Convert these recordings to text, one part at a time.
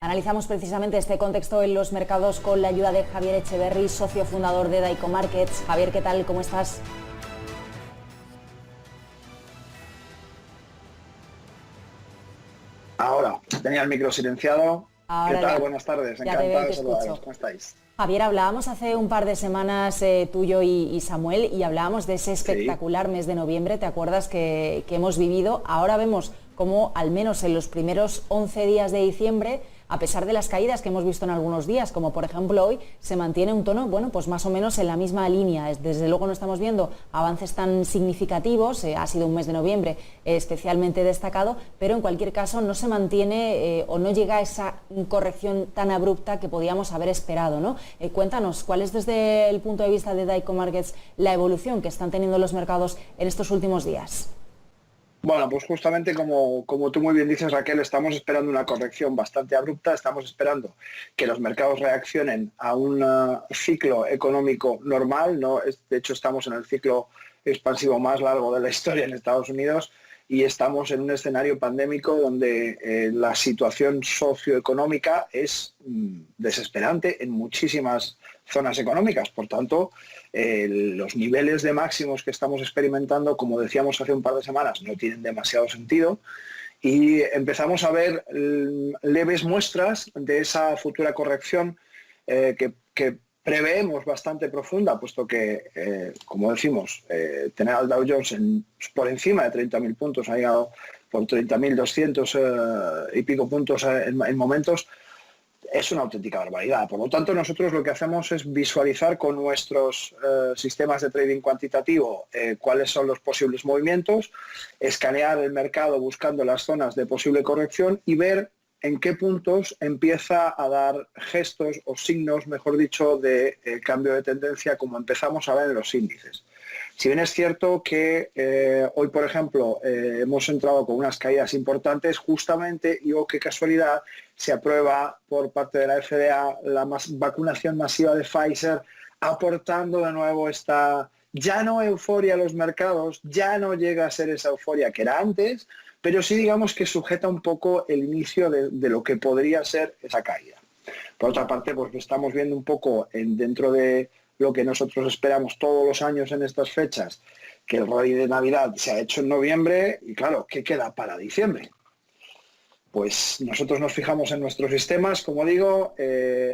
Analizamos precisamente este contexto en los mercados con la ayuda de Javier Echeverry, socio fundador de Daico Markets. Javier, ¿qué tal? ¿Cómo estás? Ahora, tenía el micro silenciado. Ahora ¿Qué tal? ya, Buenas tardes, ya te veo encantado y de te saludaros. escucho. ¿Cómo estáis? Javier, hablábamos hace un par de semanas tú, yo y Samuel, y hablábamos de ese Sí. espectacular mes de noviembre, ¿te acuerdas que hemos vivido? Ahora vemos cómo, al menos en los primeros 11 días de diciembre, a pesar de las caídas que hemos visto en algunos días, como por ejemplo hoy, se mantiene un tono, bueno, pues más o menos en la misma línea. Desde luego no estamos viendo avances tan significativos, ha sido un mes de noviembre especialmente destacado, pero en cualquier caso no se mantiene o no llega a esa corrección tan abrupta que podíamos haber esperado, ¿no? Cuéntanos, ¿cuál es desde el punto de vista de Daico Markets la evolución que están teniendo los mercados en estos últimos días? Bueno, pues justamente como tú muy bien dices, Raquel, estamos esperando una corrección bastante abrupta, estamos esperando que los mercados reaccionen a un ciclo económico normal, ¿no? De hecho, estamos en el ciclo expansivo más largo de la historia en Estados Unidos y estamos en un escenario pandémico donde la situación socioeconómica es desesperante en muchísimas zonas económicas. Por tanto, los niveles de máximos que estamos experimentando, como decíamos hace un par de semanas, no tienen demasiado sentido y empezamos a ver leves muestras de esa futura corrección que preveemos bastante profunda, puesto que, como decimos, tener al Dow Jones por encima de 30.000 puntos, ha llegado por 30.200 y pico puntos en momentos, es una auténtica barbaridad. Por lo tanto, nosotros lo que hacemos es visualizar con nuestros sistemas de trading cuantitativo cuáles son los posibles movimientos, escanear el mercado buscando las zonas de posible corrección y ver en qué puntos empieza a dar gestos o signos, mejor dicho, de cambio de tendencia, como empezamos a ver en los índices. Si bien es cierto que hoy, por ejemplo, hemos entrado con unas caídas importantes, justamente, y oh, qué casualidad, se aprueba por parte de la FDA la vacunación masiva de Pfizer, aportando de nuevo esta, ya no euforia a los mercados, ya no llega a ser esa euforia que era antes, pero sí digamos que sujeta un poco el inicio de lo que podría ser esa caída. Por otra parte, pues estamos viendo un poco dentro de lo que nosotros esperamos todos los años en estas fechas, que el rally de Navidad se ha hecho en noviembre y claro, ¿qué queda para diciembre? Pues nosotros nos fijamos en nuestros sistemas, como digo,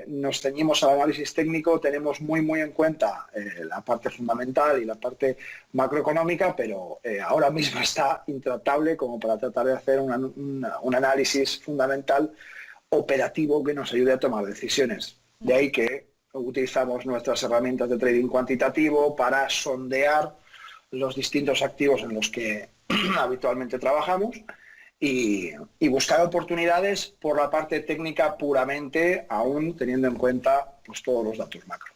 nos ceñimos al análisis técnico, tenemos muy en cuenta la parte fundamental y la parte macroeconómica, pero ahora mismo está intratable como para tratar de hacer un análisis fundamental operativo que nos ayude a tomar decisiones. De ahí que utilizamos nuestras herramientas de trading cuantitativo para sondear los distintos activos en los que habitualmente trabajamos y buscar oportunidades por la parte técnica puramente, aún teniendo en cuenta pues, todos los datos macro.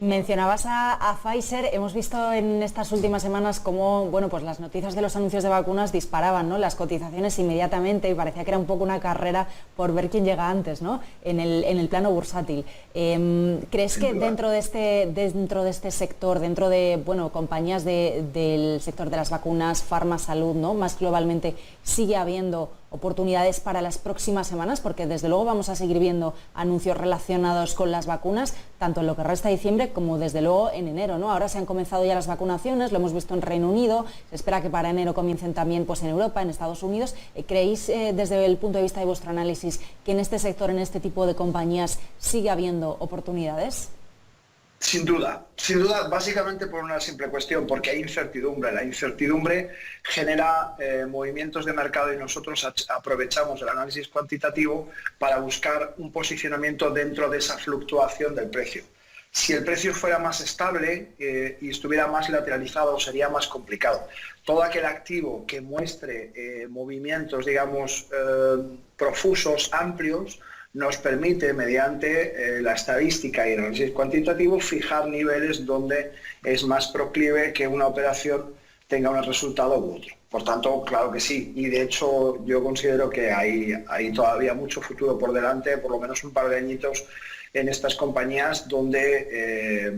Mencionabas a Pfizer, hemos visto en estas últimas semanas cómo, bueno, pues las noticias de los anuncios de vacunas disparaban, ¿no?, las cotizaciones inmediatamente y parecía que era un poco una carrera por ver quién llega antes, ¿no?, en el plano bursátil. ¿Crees que dentro de este sector, dentro de, bueno, compañías del sector de las vacunas, farma, salud, ¿no?, más globalmente, sigue habiendo oportunidades para las próximas semanas? Porque desde luego vamos a seguir viendo anuncios relacionados con las vacunas, tanto en lo que resta de diciembre como desde luego en enero, ¿no? Ahora se han comenzado ya las vacunaciones, lo hemos visto en Reino Unido, se espera que para enero comiencen también pues, en Europa, en Estados Unidos. ¿Creéis desde el punto de vista de vuestro análisis que en este sector, en este tipo de compañías, sigue habiendo oportunidades? Sin duda, básicamente por una simple cuestión, porque hay incertidumbre. La incertidumbre genera movimientos de mercado y nosotros aprovechamos el análisis cuantitativo para buscar un posicionamiento dentro de esa fluctuación del precio. Si el precio fuera más estable y estuviera más lateralizado, sería más complicado. Todo aquel activo que muestre movimientos, digamos, profusos, amplios, nos permite, mediante la estadística y el análisis cuantitativo, fijar niveles donde es más proclive que una operación tenga un resultado u otro. Por tanto, claro que sí. Y de hecho, yo considero que hay todavía mucho futuro por delante, por lo menos un par de añitos en estas compañías donde,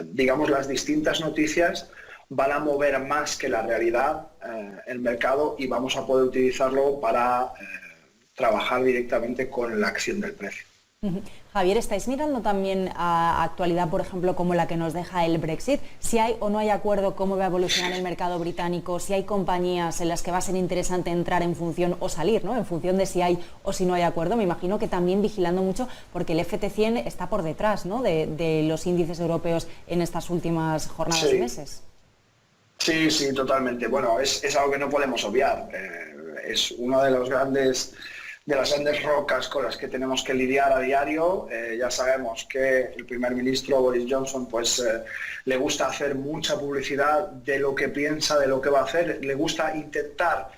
digamos, las distintas noticias van a mover más que la realidad el mercado y vamos a poder utilizarlo para trabajar directamente con la acción del precio. Javier, ¿estáis mirando también a actualidad, por ejemplo, como la que nos deja el Brexit? Si hay o no hay acuerdo, cómo va a evolucionar el mercado británico, si hay compañías en las que va a ser interesante entrar en función o salir, ¿no? En función de si hay o si no hay acuerdo. Me imagino que también vigilando mucho, porque el FT100 está por detrás, ¿no?, de los índices europeos en estas últimas jornadas y meses. Sí, sí, totalmente. Bueno, es algo que no podemos obviar. Es uno de las grandes rocas con las que tenemos que lidiar a diario. Ya sabemos que el primer ministro Boris Johnson le gusta hacer mucha publicidad de lo que piensa, de lo que va a hacer, le gusta intentar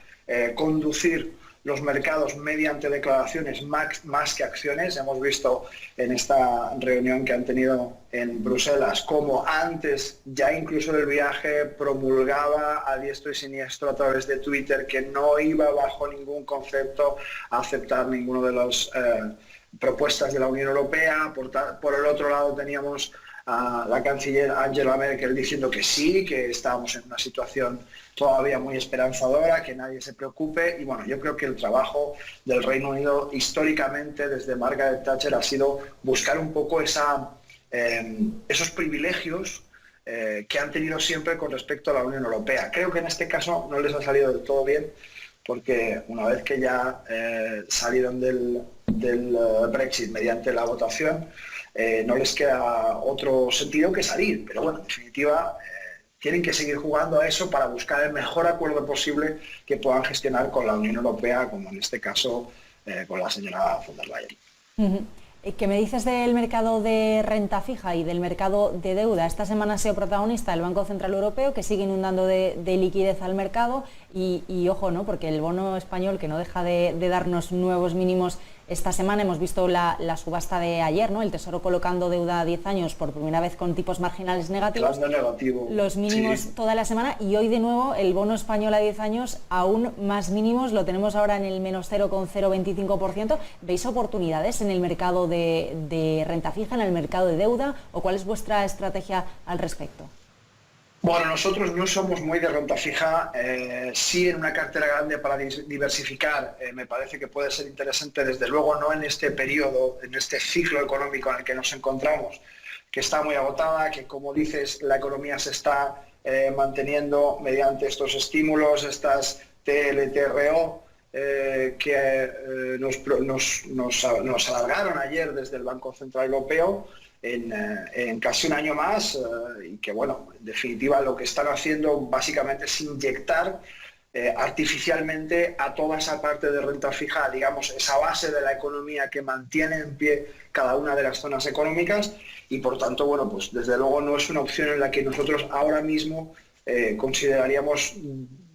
conducir los mercados mediante declaraciones más que acciones. Hemos visto en esta reunión que han tenido en Bruselas cómo antes, ya incluso del viaje, promulgaba a diestro y siniestro a través de Twitter que no iba bajo ningún concepto a aceptar ninguno de las propuestas de la Unión Europea. Por el otro lado teníamos a la canciller Angela Merkel diciendo que sí, que estábamos en una situación todavía muy esperanzadora, que nadie se preocupe. Y bueno, yo creo que el trabajo del Reino Unido históricamente desde Margaret Thatcher ha sido buscar un poco esos privilegios que han tenido siempre con respecto a la Unión Europea. Creo que en este caso no les ha salido del todo bien, porque una vez que ya salieron del Brexit mediante la votación, no les queda otro sentido que salir. Pero bueno, en definitiva, tienen que seguir jugando a eso para buscar el mejor acuerdo posible que puedan gestionar con la Unión Europea, como en este caso con la señora von der Leyen. ¿Qué me dices del mercado de renta fija y del mercado de deuda? Esta semana ha sido protagonista el Banco Central Europeo, que sigue inundando de liquidez al mercado y ojo, ¿no?, porque el bono español, que no deja de darnos nuevos mínimos esta semana. Hemos visto la subasta de ayer, ¿no?, el Tesoro colocando deuda a 10 años por primera vez con tipos marginales negativos. Los mínimos sí, toda la semana, y hoy de nuevo el bono español a 10 años aún más mínimos, lo tenemos ahora en el menos 0,025%. ¿Veis oportunidades en el mercado de renta fija, en el mercado de deuda, o cuál es vuestra estrategia al respecto? Bueno, nosotros no somos muy de renta fija, sí en una cartera grande para diversificar me parece que puede ser interesante, desde luego no en este periodo, en este ciclo económico en el que nos encontramos, que está muy agotada, que como dices la economía se está manteniendo mediante estos estímulos, estas TLTRO que nos alargaron ayer desde el Banco Central Europeo en casi un año más, y que bueno, en definitiva lo que están haciendo básicamente es inyectar artificialmente a toda esa parte de renta fija, digamos, esa base de la economía que mantiene en pie cada una de las zonas económicas, y por tanto, bueno, pues desde luego no es una opción en la que nosotros ahora mismo consideraríamos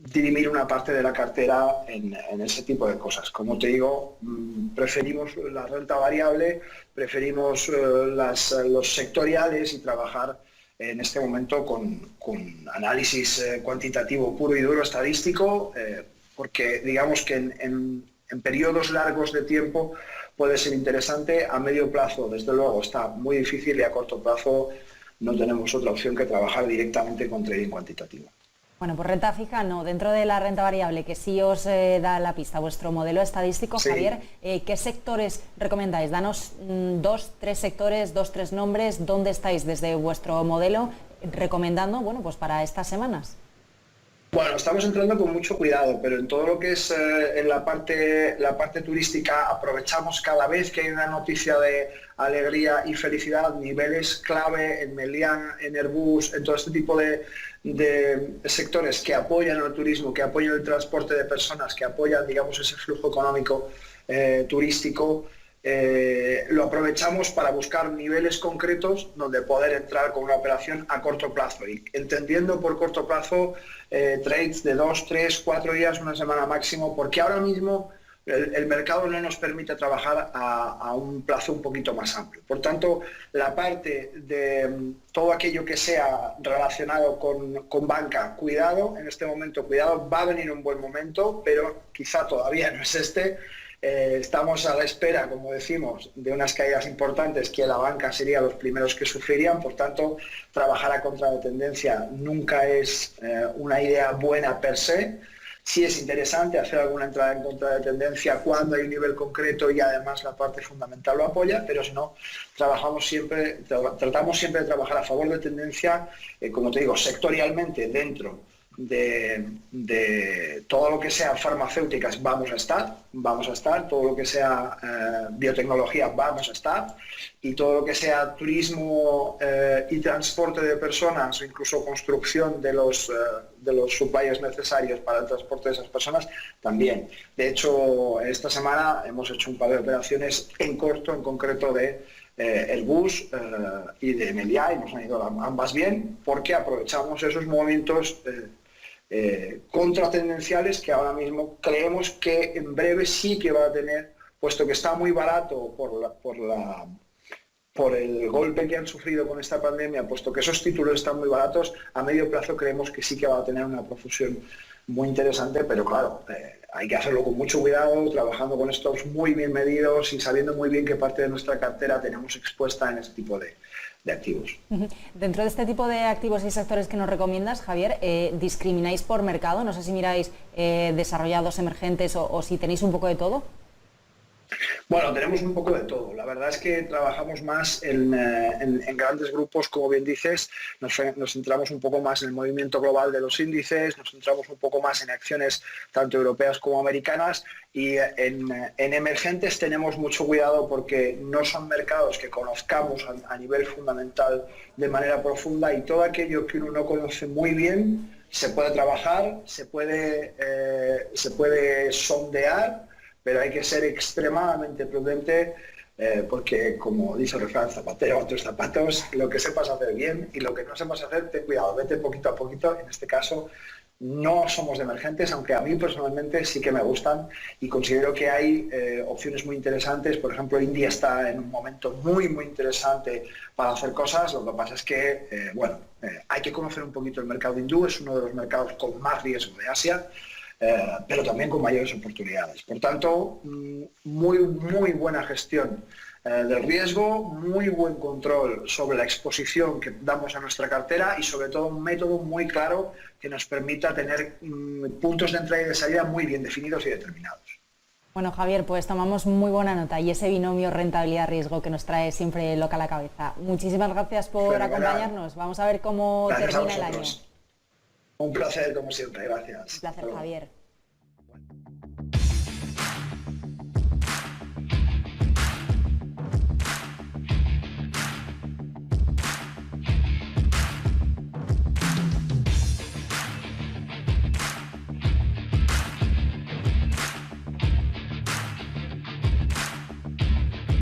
dirimir una parte de la cartera en ese tipo de cosas. Como te digo, preferimos la renta variable, preferimos los sectoriales y trabajar en este momento con análisis cuantitativo puro y duro, estadístico, porque digamos que en periodos largos de tiempo puede ser interesante. A medio plazo, desde luego, está muy difícil, y a corto plazo no tenemos otra opción que trabajar directamente con trading cuantitativo. Bueno, pues renta fija no. Dentro de la renta variable, que sí os da la pista vuestro modelo estadístico, sí. Javier, ¿qué sectores recomendáis? Danos 2, 3 sectores, 2, 3 nombres. ¿Dónde estáis desde vuestro modelo recomendando, bueno, pues para estas semanas? Bueno, estamos entrando con mucho cuidado, pero en todo lo que es en la parte turística aprovechamos cada vez que hay una noticia de alegría y felicidad, niveles clave en Melián, en Airbus, en todo este tipo de sectores que apoyan el turismo, que apoyan el transporte de personas, que apoyan, digamos, ese flujo económico turístico. Lo aprovechamos para buscar niveles concretos donde poder entrar con una operación a corto plazo, y entendiendo por corto plazo trades de 2, 3, 4 días, una semana máximo, porque ahora mismo el mercado no nos permite trabajar a un plazo un poquito más amplio. Por tanto, la parte de todo aquello que sea relacionado con banca, cuidado, en este momento cuidado, va a venir un buen momento, pero quizá todavía no es este. Estamos a la espera, como decimos, de unas caídas importantes que la banca sería los primeros que sufrirían. Por tanto, trabajar a contra de tendencia nunca es una idea buena per se. Sí es interesante hacer alguna entrada en contra de tendencia cuando hay un nivel concreto y además la parte fundamental lo apoya, pero si no, tratamos siempre de trabajar a favor de tendencia, como te digo, sectorialmente dentro de todo lo que sea farmacéuticas vamos a estar, todo lo que sea biotecnología vamos a estar, y todo lo que sea turismo y transporte de personas o incluso construcción de los suppliers necesarios para el transporte de esas personas también. De hecho, esta semana hemos hecho un par de operaciones en concreto de Airbus y de Meliá, y nos han ido ambas bien porque aprovechamos esos movimientos contratendenciales que ahora mismo creemos que en breve sí que va a tener, puesto que está muy barato por el golpe que han sufrido con esta pandemia, puesto que esos títulos están muy baratos, a medio plazo creemos que sí que va a tener una profusión muy interesante, pero claro, hay que hacerlo con mucho cuidado, trabajando con stops muy bien medidos y sabiendo muy bien qué parte de nuestra cartera tenemos expuesta en este tipo de activos. Dentro de este tipo de activos y sectores que nos recomiendas, Javier, ¿discrimináis por mercado? No sé si miráis desarrollados, emergentes o si tenéis un poco de todo. Bueno, tenemos un poco de todo. La verdad es que trabajamos más en grandes grupos, como bien dices, nos centramos un poco más en el movimiento global de los índices, nos centramos un poco más en acciones tanto europeas como americanas, y en emergentes tenemos mucho cuidado porque no son mercados que conozcamos a nivel fundamental de manera profunda, y todo aquello que uno no conoce muy bien se puede trabajar, se puede sondear, pero hay que ser extremadamente prudente porque, como dice el refrán, zapatero a tus zapatos, lo que sepas hacer bien y lo que no sepas hacer, ten cuidado, vete poquito a poquito. En este caso, no somos de emergentes, aunque a mí personalmente sí que me gustan y considero que hay opciones muy interesantes. Por ejemplo, India está en un momento muy, muy interesante para hacer cosas. Lo que pasa es que, hay que conocer un poquito el mercado hindú, es uno de los mercados con más riesgo de Asia, pero también con mayores oportunidades. Por tanto, muy, muy buena gestión del riesgo, muy buen control sobre la exposición que damos a nuestra cartera y sobre todo un método muy claro que nos permita tener puntos de entrada y de salida muy bien definidos y determinados. Bueno, Javier, pues tomamos muy buena nota y ese binomio rentabilidad-riesgo que nos trae siempre loca a la cabeza. Muchísimas gracias por acompañarnos. Vamos a ver cómo termina el año. Un placer, como siempre. Gracias. Un placer, Javier.